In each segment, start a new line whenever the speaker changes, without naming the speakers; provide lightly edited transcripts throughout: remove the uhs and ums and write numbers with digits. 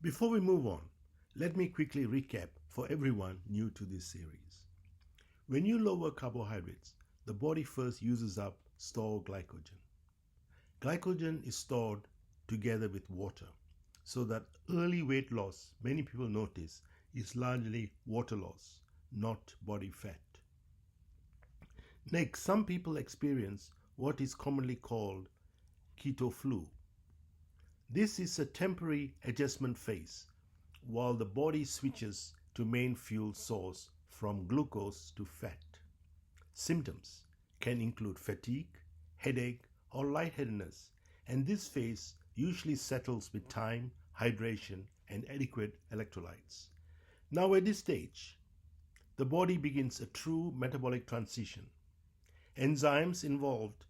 Before we move on, let me quickly recap for everyone new to this series. When you lower carbohydrates, the body first uses up stored glycogen. Glycogen is stored together with water, so that early weight loss many people notice is largely water loss, not body fat. Next, some people experience what is commonly called keto flu. This is a temporary adjustment phase while the body switches to main fuel source from glucose to fat. Symptoms can include fatigue, headache, or lightheadedness, and this phase usually settles with time, hydration, and adequate electrolytes. Now, at this stage, the body begins a true metabolic transition. Enzymes involved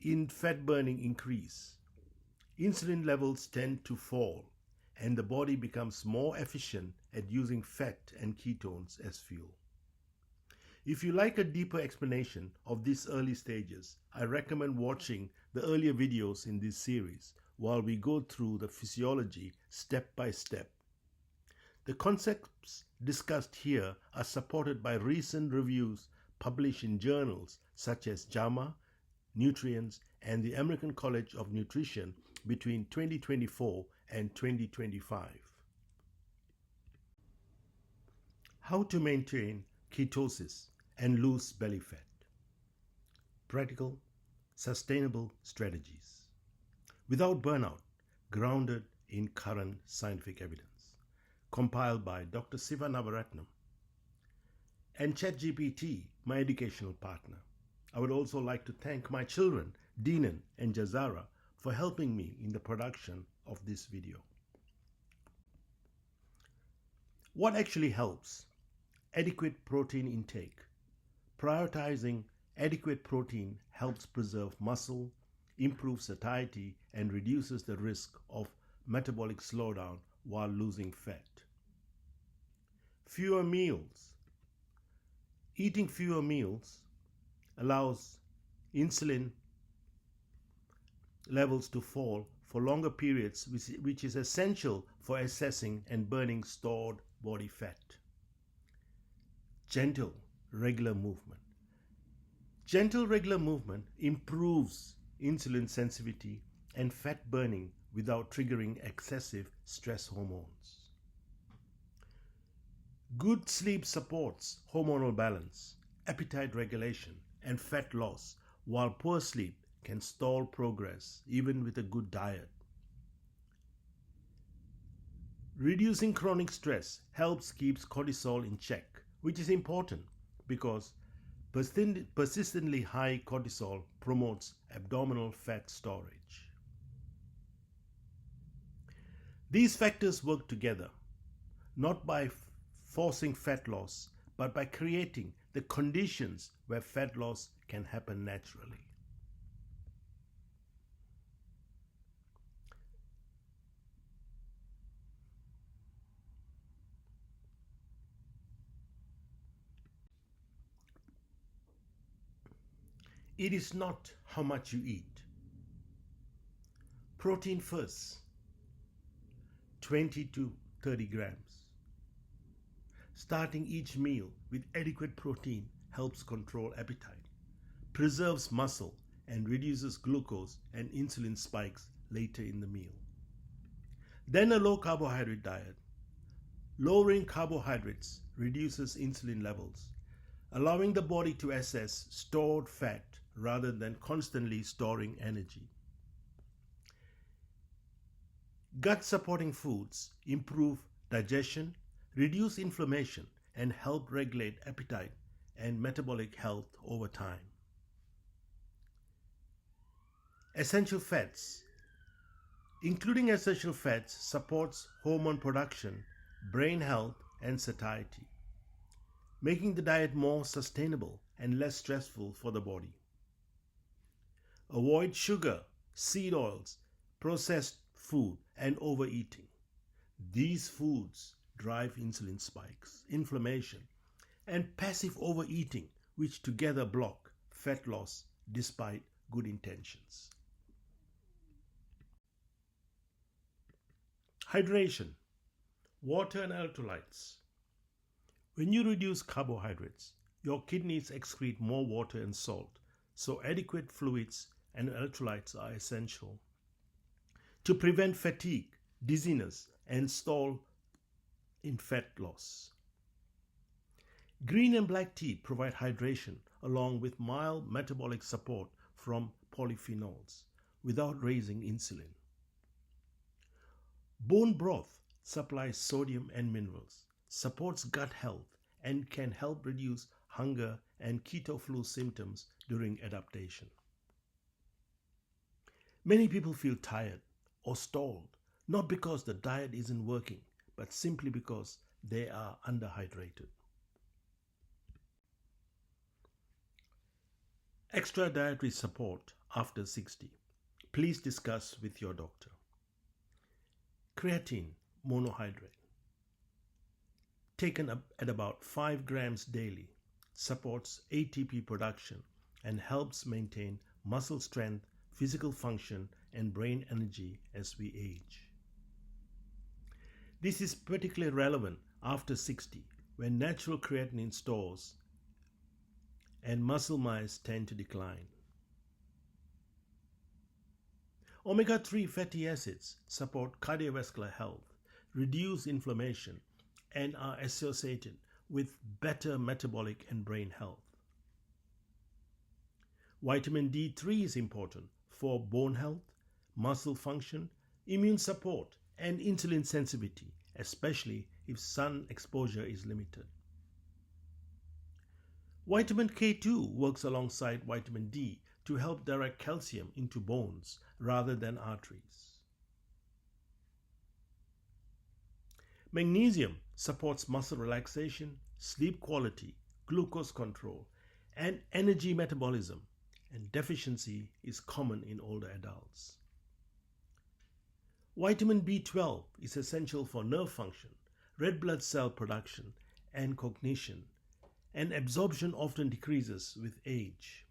in fat burning increase. Insulin levels tend to fall, and the body becomes more efficient at using fat and ketones as fuel. If you like a deeper explanation of these early stages, I recommend watching the earlier videos in this series while we go through the physiology step by step. The concepts discussed here are supported by recent reviews published in journals such as JAMA, Nutrients, and the American College of Nutrition between 2024 and 2025. How to maintain ketosis and lose belly fat. Practical, sustainable strategies without burnout, grounded in current scientific evidence. Compiled by Dr. Siva Navaratnam and ChatGPT, my educational partner. I would also like to thank my children, Dinan and Jazara, for helping me in the production of this video. What actually helps? Adequate protein intake. Prioritizing adequate protein helps preserve muscle, improves satiety, and reduces the risk of metabolic slowdown while losing fat. Fewer meals. Eating fewer meals allows insulin levels to fall for longer periods, which is essential for assessing and burning stored body fat. Gentle, regular movement. Gentle, regular movement improves insulin sensitivity and fat burning without triggering excessive stress hormones. Good sleep supports hormonal balance, appetite regulation, and fat loss, while poor sleep can stall progress even with a good diet. Reducing chronic stress helps keep cortisol in check, which is important because persistently high cortisol promotes abdominal fat storage. These factors work together, not by forcing fat loss, but by creating the conditions where fat loss can happen naturally. It is not how much you eat. Protein first, 20 to 30 grams. Starting each meal with adequate protein helps control appetite, preserves muscle, and reduces glucose and insulin spikes later in the meal. Then a low carbohydrate diet. Lowering carbohydrates reduces insulin levels, allowing the body to assess stored fat rather than constantly storing energy. Gut supporting foods improve digestion, reduce inflammation, and help regulate appetite and metabolic health over time. Essential fats. Including essential fats supports hormone production, brain health, and satiety, making the diet more sustainable and less stressful for the body. Avoid sugar, seed oils, processed food, and overeating. These foods drive insulin spikes, inflammation, and passive overeating, which together block fat loss despite good intentions. Hydration, water and electrolytes. When you reduce carbohydrates, your kidneys excrete more water and salt, so adequate fluids and electrolytes are essential. To prevent fatigue, dizziness, and stall in fat loss. Green and black tea provide hydration along with mild metabolic support from polyphenols without raising insulin. Bone broth supplies sodium and minerals, supports gut health, and can help reduce hunger and keto flu symptoms during adaptation. Many people feel tired or stalled, not because the diet isn't working, but simply because they are underhydrated. Extra dietary support after 60. Please discuss with your doctor. Creatine monohydrate. Taken up at about 5 grams daily, supports ATP production and helps maintain muscle strength, physical function, and brain energy as we age. This is particularly relevant after 60, when natural creatinine stores and muscle mass tend to decline. Omega-3 fatty acids support cardiovascular health, reduce inflammation, and are associated with better metabolic and brain health. Vitamin D3 is important for bone health, muscle function, immune support, and insulin sensitivity, especially if sun exposure is limited. Vitamin K2 works alongside vitamin D to help direct calcium into bones rather than arteries. Magnesium supports muscle relaxation, sleep quality, glucose control, and energy metabolism, and deficiency is common in older adults. Vitamin B12 is essential for nerve function, red blood cell production, and cognition, and absorption often decreases with age.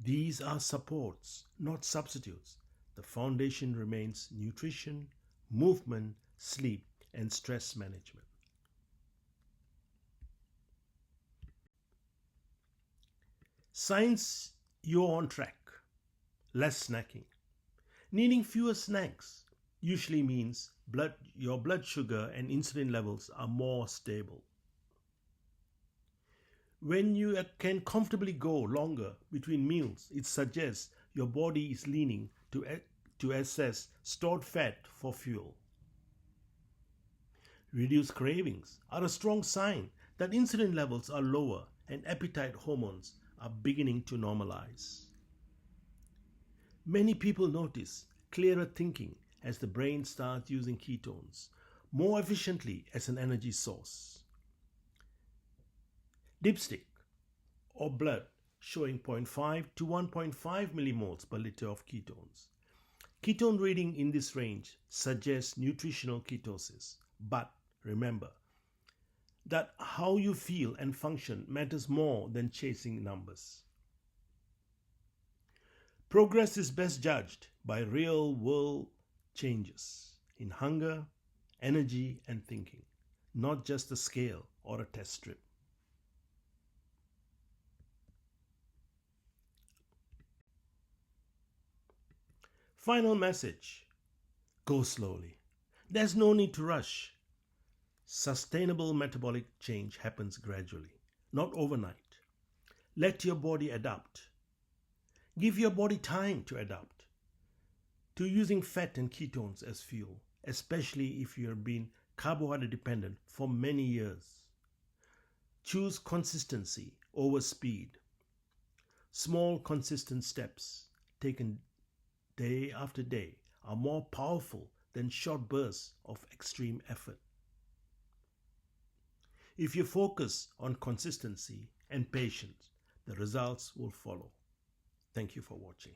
These are supports, not substitutes. The foundation remains nutrition, movement, sleep, and stress management. Signs you're on track. Less snacking. Needing fewer snacks usually means your blood sugar and insulin levels are more stable. When you can comfortably go longer between meals, it suggests your body is leaning to access stored fat for fuel. Reduced cravings are a strong sign that insulin levels are lower and appetite hormones are beginning to normalize. Many people notice clearer thinking as the brain starts using ketones more efficiently as an energy source. Dipstick or blood showing 0.5 to 1.5 millimoles per liter of ketones. Ketone reading in this range suggests nutritional ketosis, but remember that how you feel and function matters more than chasing numbers. Progress is best judged by real-world changes in hunger, energy, and thinking, not just a scale or a test strip. Final message: go slowly. There's no need to rush. Sustainable metabolic change happens gradually, not overnight. Let your body adapt. Give your body time to adapt to using fat and ketones as fuel, especially if you have been carbohydrate dependent for many years. Choose consistency over speed. Small, consistent steps taken day after day are more powerful than short bursts of extreme effort. If you focus on consistency and patience, the results will follow. Thank you for watching.